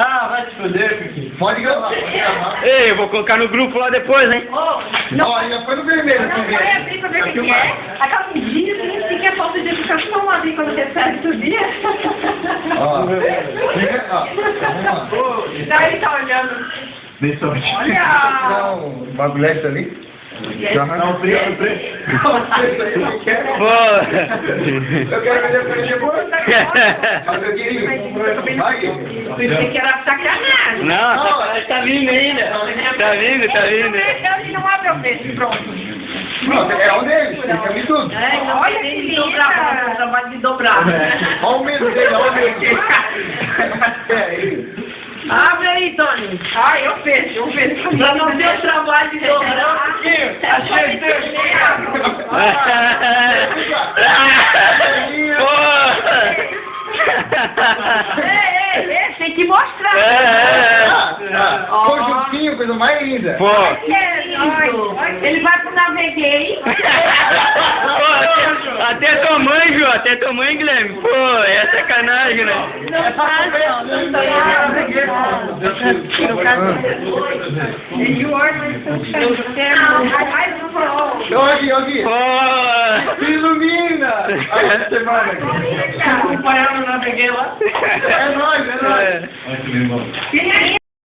Ah, vai te foder, Kiki. Pode gravar, pode gravar. Ei, eu vou colocar no grupo lá depois, hein? Oh, não. Ó, já foi no vermelho. Não vai abrir pra ver o que é. Aquela medida assim, que é falta de educação uma vez quando recebe subir. Ó, fica, ó, vamos lá. Daí ele tá olhando. Olha! Não, o bagulhete ali. Não, o preto. Eu quero. Pô! Eu quero vender pra ele depois. Mas eu queria. Vai, Pensei que era sacanagem. Não, sacanagem tá vindo ainda. Tá vindo, tá vindo. Ele não abre o peixe, pronto. Pronto, é um deles, tem que abrir tudo. Olha que linda! O trabalho de dobrar. Olha o medo dele, olha o medo. É isso. Abre aí, Tony. Ai, eu fecho. Pra não ter o trabalho de dobrar. Achei teu. Ei, tem que mostrar. Conjuntinho, coisa mais linda. Pô! Ele vai pro Naveguei. Pô, até tua mãe, viu? Até tua mãe, Guilherme. Pô, é sacanagem, né? Não faz, Aqui. Pô! Ilumina! Aí, semana aqui. Acompanhando, naveguei lá. É nóis, é nóis. É. Quem é